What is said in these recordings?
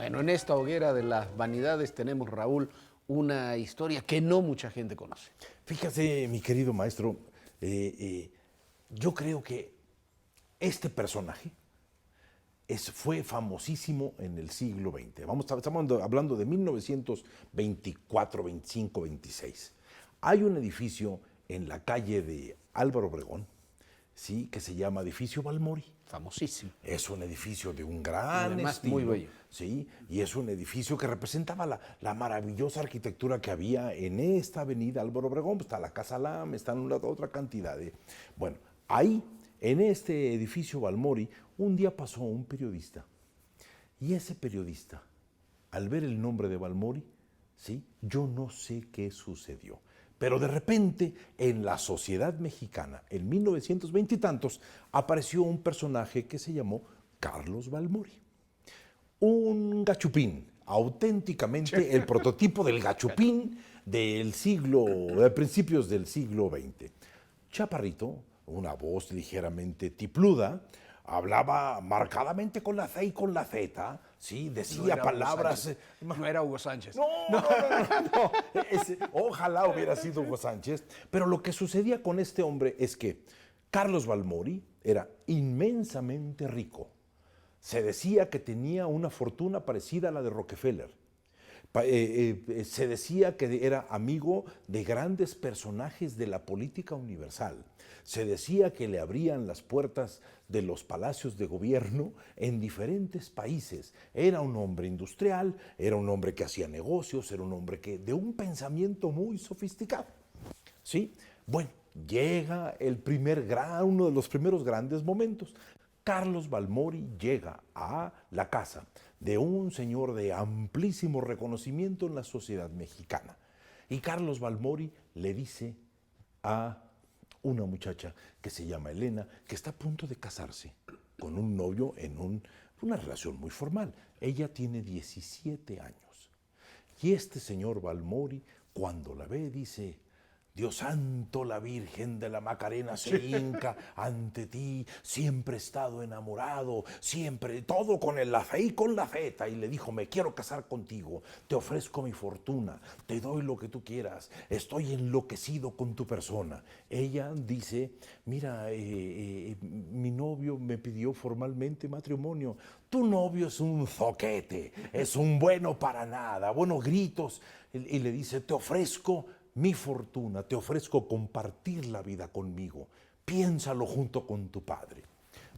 Bueno, en esta hoguera de las vanidades tenemos, Raúl, una historia que no mucha gente conoce. Fíjate, mi querido maestro, yo creo que este personaje fue famosísimo en el siglo XX. Estamos hablando de 1924, 25, 26. Hay un edificio en la calle de Álvaro Obregón, ¿sí?, que se llama Edificio Balmori. Famosísimo. Es un edificio de un gran además estilo, muy bello. ¿sí? Y es un edificio que representaba la maravillosa arquitectura que había en esta avenida Álvaro Obregón. Pues está la Casa Lam, están otra cantidad de... Bueno, ahí, en este edificio Balmori, un día pasó un periodista. Y ese periodista, al ver el nombre de Balmori, ¿sí?, yo no sé qué sucedió. Pero de repente, en la sociedad mexicana, en 1920 y tantos, apareció un personaje que se llamó Carlos Balmori. Un gachupín, auténticamente el prototipo del gachupín de principios del siglo XX. Chaparrito, una voz ligeramente tipluda, hablaba marcadamente con la C y con la Z, ¿sí? Decía palabras... No era Hugo Sánchez. No. Ojalá hubiera sido Hugo Sánchez. Pero lo que sucedía con este hombre es que Carlos Balmori era inmensamente rico. Se decía que tenía una fortuna parecida a la de Rockefeller. Se decía que era amigo de grandes personajes de la política universal. Se decía que le abrían las puertas de los palacios de gobierno en diferentes países. Era un hombre industrial, era un hombre que hacía negocios, era un hombre de un pensamiento muy sofisticado. ¿Sí? Bueno, llega uno de los primeros grandes momentos. Carlos Balmori llega a la casa de un señor de amplísimo reconocimiento en la sociedad mexicana. Y Carlos Balmori le dice a una muchacha que se llama Elena, que está a punto de casarse con un novio en una relación muy formal. Ella tiene 17 años. Y este señor Balmori, cuando la ve, dice: Dios santo, la Virgen de la Macarena se hinca ante ti, siempre he estado enamorado, siempre, todo con la fe y con la feta. Y le dijo: me quiero casar contigo, te ofrezco mi fortuna, te doy lo que tú quieras, estoy enloquecido con tu persona. Ella dice: mira, mi novio me pidió formalmente matrimonio. Tu novio es un zoquete, es un bueno para nada, buenos gritos. Y le dice: te ofrezco mi fortuna, te ofrezco compartir la vida conmigo. Piénsalo junto con tu padre.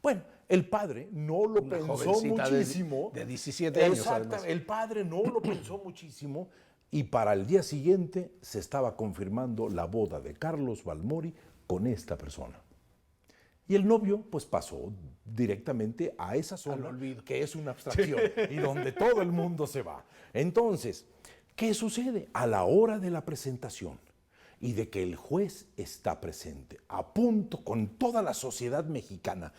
Bueno, el padre no lo pensó muchísimo. De 17 años. Exacto, el padre no lo pensó muchísimo. Y para el día siguiente se estaba confirmando la boda de Carlos Balmori con esta persona. Y el novio pues pasó directamente a esa zona que es una abstracción y donde todo el mundo se va. Entonces, ¿qué sucede? A la hora de la presentación y de que el juez está presente, a punto con toda la sociedad mexicana,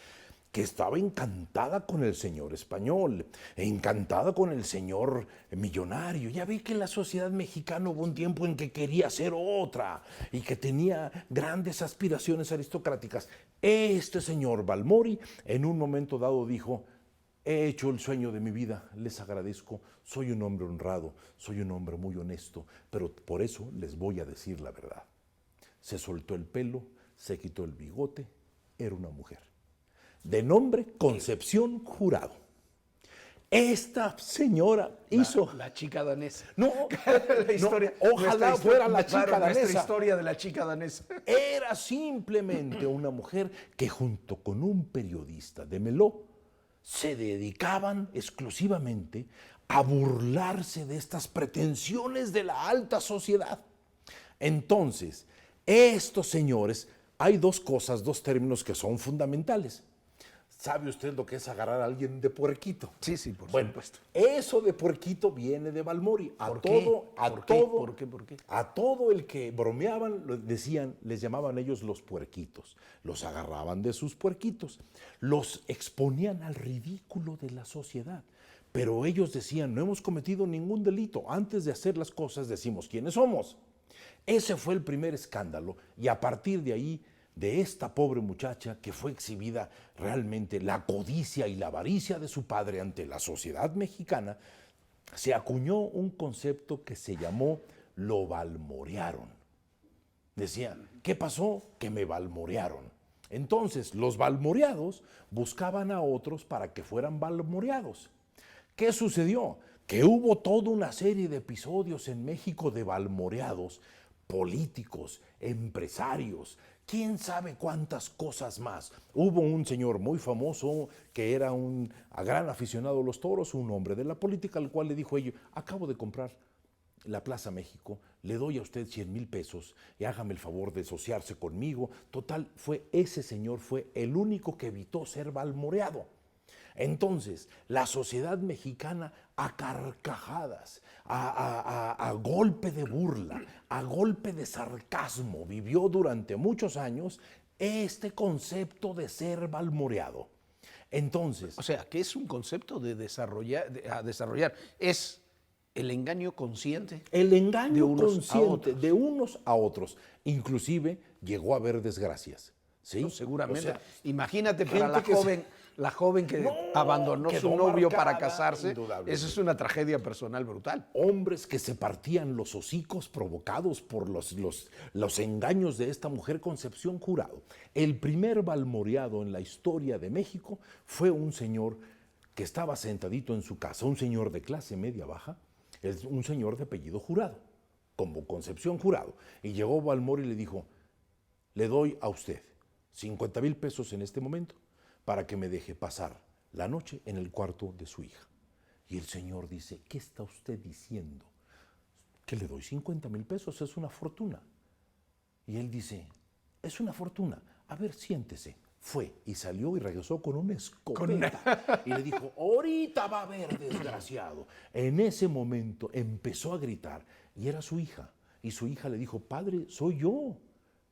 que estaba encantada con el señor español, encantada con el señor millonario. Ya vi que en la sociedad mexicana hubo un tiempo en que quería ser otra y que tenía grandes aspiraciones aristocráticas. Este señor Balmori en un momento dado dijo: he hecho el sueño de mi vida, les agradezco, soy un hombre honrado, soy un hombre muy honesto, pero por eso les voy a decir la verdad. Se soltó el pelo, se quitó el bigote, era una mujer. De nombre Concepción Jurado. Esta señora hizo... La chica danesa. No, la historia, no, ojalá fuera la chica danesa. Nuestra historia de la chica danesa. Era simplemente una mujer que junto con un periodista de Meló se dedicaban exclusivamente a burlarse de estas pretensiones de la alta sociedad. Entonces, estos señores, hay dos términos que son fundamentales. ¿Sabe usted lo que es agarrar a alguien de puerquito? Sí, por supuesto. Eso de puerquito viene de Balmori. ¿Por qué? A todo el que bromeaban, les llamaban ellos los puerquitos. Los agarraban de sus puerquitos. Los exponían al ridículo de la sociedad. Pero ellos decían: no hemos cometido ningún delito. Antes de hacer las cosas decimos quiénes somos. Ese fue el primer escándalo. Y a partir de ahí, de esta pobre muchacha que fue exhibida realmente la codicia y la avaricia de su padre ante la sociedad mexicana, se acuñó un concepto que se llamó lo balmorearon. Decían, ¿qué pasó? Que me balmorearon. Entonces, los balmoreados buscaban a otros para que fueran balmoreados. ¿Qué sucedió? Que hubo toda una serie de episodios en México de balmoreados, políticos, empresarios, quién sabe cuántas cosas más. Hubo un señor muy famoso que era un gran aficionado a los toros, un hombre de la política, al cual le dijo ello, acabo de comprar la Plaza México, le doy a usted 100,000 pesos y hágame el favor de asociarse conmigo. Total, ese señor fue el único que evitó ser balmoreado. Entonces, la sociedad mexicana a carcajadas, a golpe de burla, a golpe de sarcasmo, vivió durante muchos años este concepto de ser balmoreado. Entonces, O sea, que es un concepto de desarrollar. Es el engaño consciente. el engaño de unos a consciente otros. de unos a otros, inclusive llegó a haber desgracias. ¿Sí? No, seguramente. O sea, imagínate para gente la joven que No, abandonó quedó su novio para marcada, casarse. indudablemente. Eso es una tragedia personal brutal. hombres que se partían los hocicos provocados por los engaños de esta mujer Concepción Jurado. El primer balmoreado en la historia de México fue un señor que estaba sentadito en su casa, un señor de clase media baja, un señor de apellido Jurado, como Concepción Jurado. Y llegó Balmori y le dijo, le doy a usted 50,000 pesos en este momento para que me deje pasar la noche en el cuarto de su hija. Y el señor dice, ¿qué está usted diciendo? Que le doy 50,000 pesos, es una fortuna. Y él dice, es una fortuna, a ver, siéntese. Fue y salió y regresó con una escopeta. Y le dijo, ahorita va a haber desgraciado. En ese momento empezó a gritar y era su hija. Y su hija le dijo, padre, soy yo.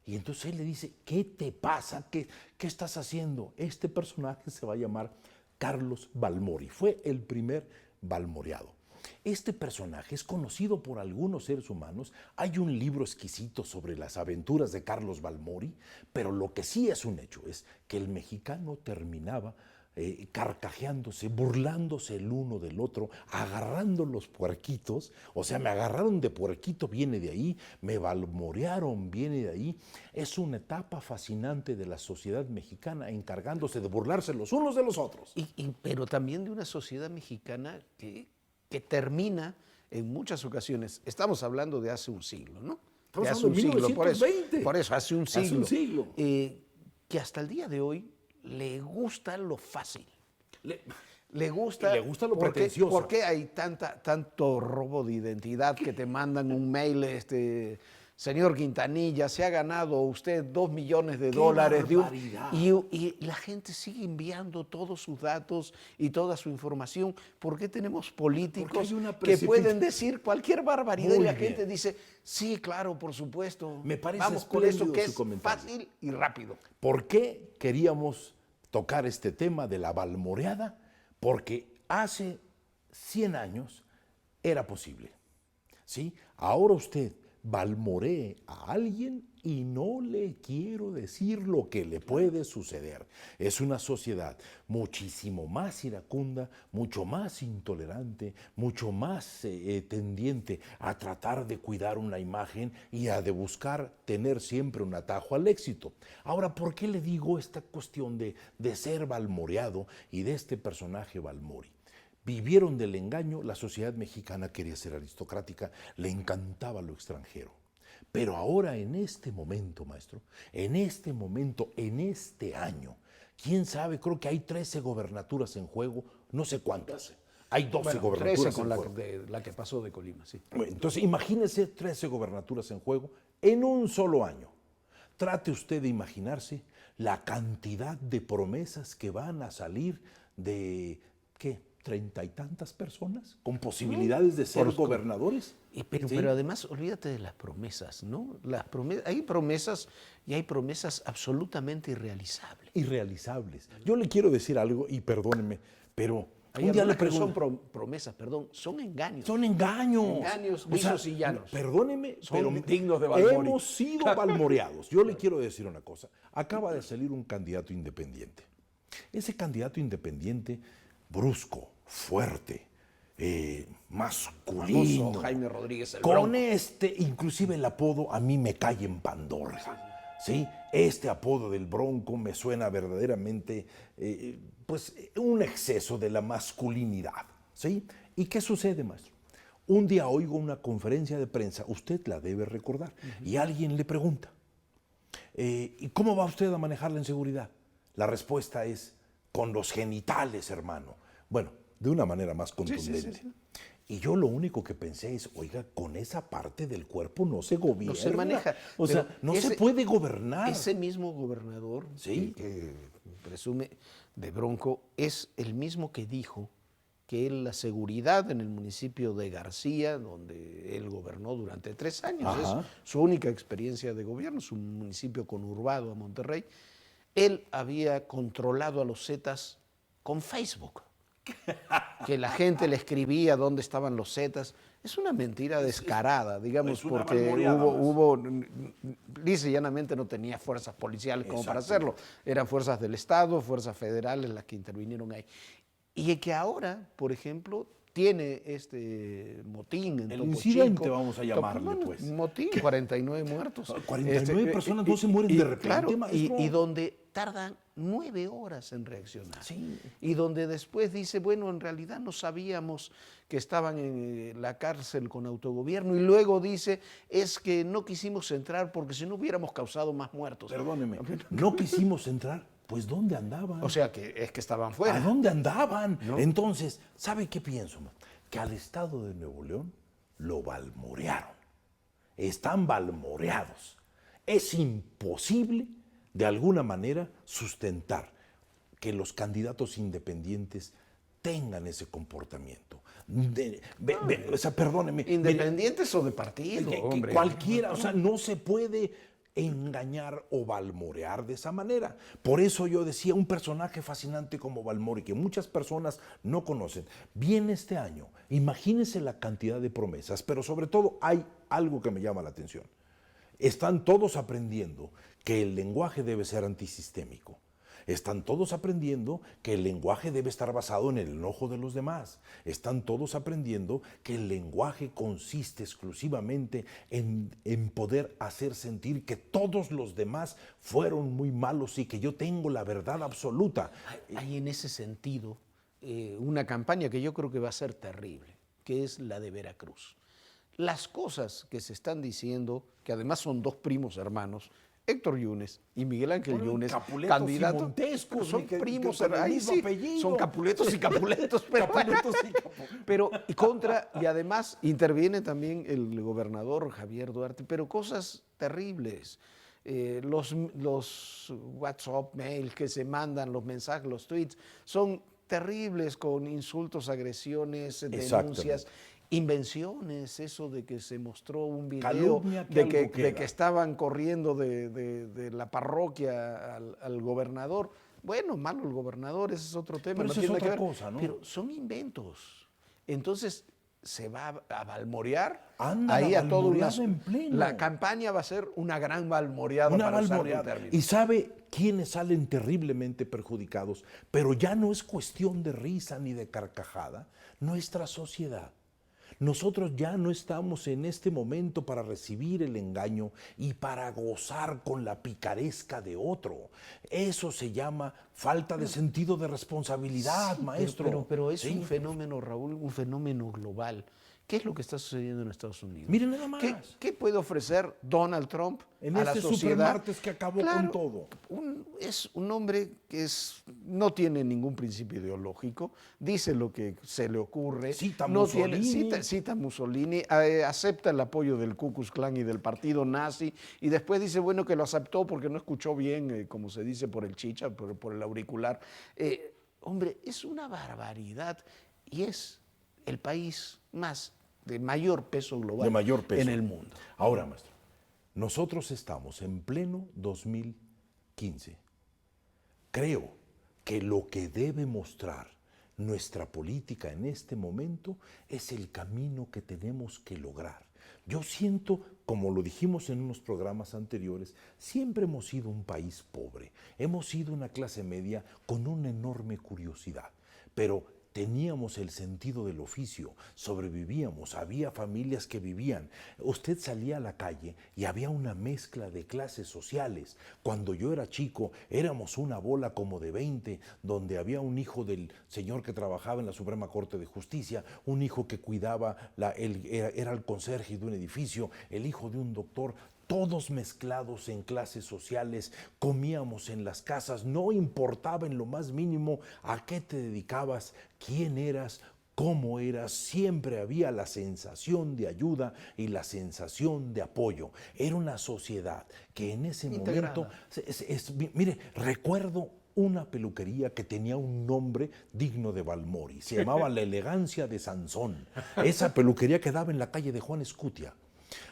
Y entonces él le dice, ¿qué te pasa? ¿Qué estás haciendo? Este personaje se va a llamar Carlos Balmori. Fue el primer balmoreado. Este personaje es conocido por algunos seres humanos. Hay un libro exquisito sobre las aventuras de Carlos Balmori, pero lo que sí es un hecho es que el mexicano terminaba carcajeándose, burlándose el uno del otro, agarrando los puerquitos. O sea, me agarraron de puerquito, viene de ahí, me balmorearon, viene de ahí. Es una etapa fascinante de la sociedad mexicana encargándose de burlarse los unos de los otros. Pero también de una sociedad mexicana que termina en muchas ocasiones. Estamos hablando de hace un siglo, ¿no? Estamos De hace hablando un de siglo, 1920. por eso, hace un siglo. Hace un siglo. Que hasta el día de hoy le gusta lo fácil. Le gusta lo ¿por qué- pretencioso. ¿Por qué hay tanto robo de identidad que te mandan un mail, señor Quintanilla, se ha ganado usted $2 millones ¡Qué barbaridad! y la gente sigue enviando todos sus datos y toda su información? ¿Por qué tenemos políticos Porque hay una que pueden decir cualquier barbaridad y Muy la bien. gente dice, sí, claro, por supuesto. Me parece vamos con eso espléndido que su es comentario. fácil y rápido? ¿Por qué queríamos tocar este tema de la balmoreada? Porque hace 100 años era posible. ¿Sí? Ahora usted balmoree a alguien y no le quiero decir lo que le puede suceder. Es una sociedad muchísimo más iracunda, mucho más intolerante, mucho más tendiente a tratar de cuidar una imagen y a de buscar tener siempre un atajo al éxito. Ahora, ¿por qué le digo esta cuestión de ser balmoreado y de este personaje Balmori? Vivieron del engaño, la sociedad mexicana quería ser aristocrática, le encantaba lo extranjero. Pero ahora, en este momento, maestro, en este momento, en este año, quién sabe, creo que hay 13 gobernaturas en juego, no sé cuántas. Hay 12 Bueno, gobernaturas 13 con en juego. la que pasó de Colima, sí. Bueno, entonces, imagínese 13 gobernaturas en juego en un solo año. Trate usted de imaginarse la cantidad de promesas que van a salir de, ¿qué? 30 y tantas personas con posibilidades de ser gobernadores. Pero, ¿Sí? pero además, olvídate de las promesas, ¿no? Hay promesas y hay promesas absolutamente irrealizables. Irrealizables. Yo le quiero decir algo, y perdónenme, pero Hay un día le algunas que son pregunto. promesas, perdón, son engaños. Son engaños. Engaños lisos y llanos. Perdóneme, Son pero dignos de Balmori. hemos sido balmoreados. Yo le quiero decir una cosa. Acaba de salir un candidato independiente. Ese candidato independiente, brusco, fuerte, masculino. Famoso Jaime Rodríguez el Con Bronco. inclusive el apodo a mí me cae en Pandorga. ¿Sí? Este apodo del Bronco me suena verdaderamente pues un exceso de la masculinidad. ¿Sí? ¿Y qué sucede, maestro? Un día oigo una conferencia de prensa, usted la debe recordar, y alguien le pregunta, ¿y cómo va usted a manejar la inseguridad? La respuesta es, con los genitales, hermano. Bueno, de una manera más contundente. Sí. Y yo lo único que pensé es, oiga, con esa parte del cuerpo no se gobierna. No se maneja. O sea, no se puede gobernar. Ese mismo gobernador, Sí. que presume de Bronco, es el mismo que dijo que la seguridad en el municipio de García, donde él gobernó durante 3 años, Ajá. es su única experiencia de gobierno, es un municipio conurbado a Monterrey, él había controlado a los Zetas con Facebook. Que la gente le escribía dónde estaban los Zetas. Es una mentira descarada, digamos, es una porque malmoriada hubo, lisa y llanamente no tenía fuerzas policiales como para hacerlo. Eran fuerzas del Estado, fuerzas federales las que intervinieron ahí. Y que ahora, por ejemplo, tiene este motín en El Topo incidente, Chico. vamos a llamarle, pues. Motín, 49 muertos. 49 personas no se mueren de repente, claro, maestro. y donde tardan 9 horas en reaccionar. Sí. Y donde después dice, bueno, en realidad no sabíamos que estaban en la cárcel con autogobierno. Y luego dice, es que no quisimos entrar porque si no hubiéramos causado más muertos. Perdóneme, no quisimos entrar. Pues, ¿dónde andaban? O sea, que es que estaban fuera. ¿A dónde andaban? ¿No? Entonces, ¿sabe qué pienso? Que al Estado de Nuevo León lo balmorearon. Están balmoreados. Es imposible, de alguna manera, sustentar que los candidatos independientes tengan ese comportamiento. O sea, perdóneme. Independientes o de partido, hombre. Cualquiera, o sea, no se puede engañar o balmorear de esa manera. Por eso yo decía, un personaje fascinante como Balmori, que muchas personas no conocen, viene este año. Imagínense la cantidad de promesas, pero sobre todo hay algo que me llama la atención. Están todos aprendiendo que el lenguaje debe ser antisistémico. Están todos aprendiendo que el lenguaje debe estar basado en el enojo de los demás. Están todos aprendiendo que el lenguaje consiste exclusivamente en poder hacer sentir que todos los demás fueron muy malos y que yo tengo la verdad absoluta. Hay en ese sentido una campaña que yo creo que va a ser terrible, que es la de Veracruz. Las cosas que se están diciendo, que además son 2 primos hermanos, Héctor Yunes y Miguel Ángel Yunes, candidatos, Montescos, son primos, con el ahí mismo sí, apellido. son Capuletos y Capuletos, pero y además interviene también el gobernador Javier Duarte, pero cosas terribles. Los WhatsApp, mail que se mandan, los mensajes, los tweets, son terribles con insultos, agresiones, denuncias. Invenciones, eso de que se mostró un video Calumnia de que estaban corriendo de la parroquia al gobernador. Bueno, malo el gobernador, ese es otro tema. Pero no eso tiene es nada otra que ver. cosa, ¿no? Pero son inventos. Entonces se va a balmorear Anda ahí la a todo balmoreada en pleno. La campaña va a ser una gran balmoreada. Una para usar un balmoreada. término. ¿Y sabe quiénes salen terriblemente perjudicados? Pero ya no es cuestión de risa ni de carcajada. Nuestra sociedad. Nosotros ya no estamos en este momento para recibir el engaño y para gozar con la picaresca de otro. Eso se llama falta de sentido de responsabilidad, Sí, maestro. Pero es ¿Sí? un fenómeno, Raúl, un fenómeno global. ¿Qué es lo que está sucediendo en Estados Unidos? Miren nada más. ¿Qué puede ofrecer Donald Trump En a la este sociedad? supermartes que acabó Claro, con todo. Es un hombre que no tiene ningún principio ideológico, dice lo que se le ocurre. Cita no Mussolini. Cita Mussolini, acepta el apoyo del Ku Klux Klan y del partido nazi, y después dice, bueno, que lo aceptó porque no escuchó bien, como se dice, por el chicha, por el auricular. Hombre, es una barbaridad y es el país de mayor peso global De mayor peso. en el mundo. Ahora, maestro, nosotros estamos en pleno 2015. Creo que lo que debe mostrar nuestra política en este momento es el camino que tenemos que lograr. Yo siento, como lo dijimos en unos programas anteriores, siempre hemos sido un país pobre, hemos sido una clase media con una enorme curiosidad, pero teníamos el sentido del oficio, sobrevivíamos, había familias que vivían. Usted salía a la calle y había una mezcla de clases sociales. Cuando yo era chico, éramos una bola como de 20, donde había un hijo del señor que trabajaba en la Suprema Corte de Justicia, un hijo que cuidaba, era el conserje de un edificio, el hijo de un doctor. Todos mezclados en clases sociales, comíamos en las casas, no importaba en lo más mínimo a qué te dedicabas, quién eras, cómo eras, siempre había la sensación de ayuda y la sensación de apoyo. Era una sociedad que en ese momento, mire, recuerdo una peluquería que tenía un nombre digno de Balmori, se llamaba La Elegancia de Sansón. Esa peluquería quedaba en la calle de Juan Escutia.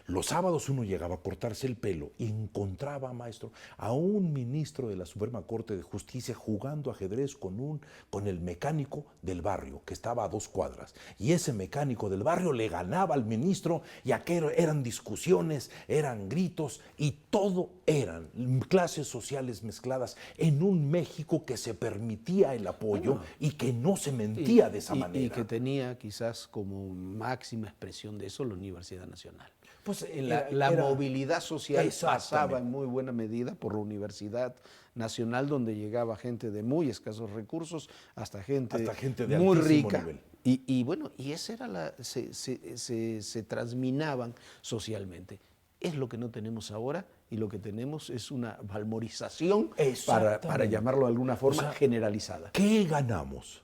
Los sábados uno llegaba a cortarse el pelo y encontraba, maestro, a un ministro de la Suprema Corte de Justicia jugando ajedrez con el mecánico del barrio, que estaba a 2 cuadras. Y ese mecánico del barrio le ganaba al ministro y aquello eran discusiones, eran gritos y todo eran clases sociales mezcladas en un México que se permitía el apoyo y que no se mentía de esa manera. Y que tenía quizás como máxima expresión de eso la Universidad Nacional. Pues La movilidad social pasaba en muy buena medida por la Universidad Nacional, donde llegaba gente de muy escasos recursos hasta gente de muy altísimo rica. nivel. Y bueno, y esa era se transminaban socialmente. Es lo que no tenemos ahora, y lo que tenemos es una balmorización, para llamarlo de alguna forma, generalizada. ¿Qué ganamos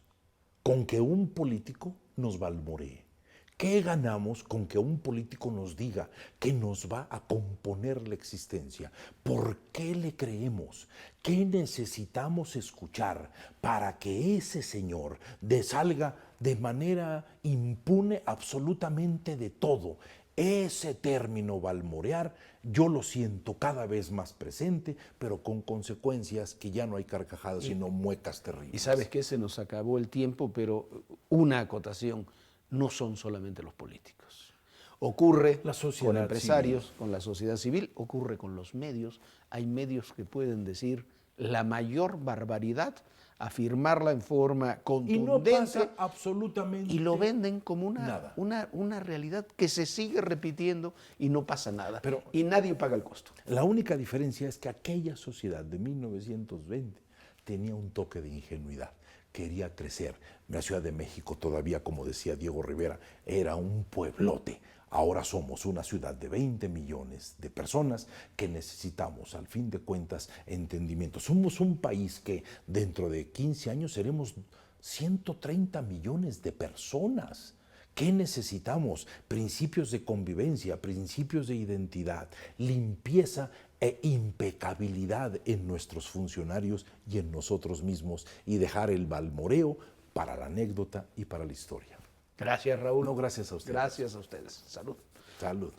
con que un político nos balmoree? ¿Qué ganamos con que un político nos diga que nos va a componer la existencia? ¿Por qué le creemos? ¿Qué necesitamos escuchar para que ese señor salga de manera impune absolutamente de todo? Ese término balmorear yo lo siento cada vez más presente, pero con consecuencias que ya no hay carcajadas, sino muecas terribles. Y sabes que se nos acabó el tiempo, pero una acotación: no son solamente los políticos. Ocurre con empresarios, civil, con la sociedad civil, ocurre con los medios. Hay medios que pueden decir la mayor barbaridad, afirmarla en forma contundente, y no pasa absolutamente y lo venden como una realidad que se sigue repitiendo y no pasa nada. Pero y nadie paga el costo. La única diferencia es que aquella sociedad de 1920 tenía un toque de ingenuidad. Quería crecer. La Ciudad de México todavía, como decía Diego Rivera, era un pueblote. Ahora somos una ciudad de 20 millones de personas que necesitamos, al fin de cuentas, entendimiento. Somos un país que dentro de 15 años seremos 130 millones de personas. ¿Qué necesitamos? Principios de convivencia, principios de identidad, limpieza e impecabilidad en nuestros funcionarios y en nosotros mismos, y dejar el balmoreo para la anécdota y para la historia. Gracias, Raúl. No, gracias a ustedes. Gracias a ustedes. Salud. Salud.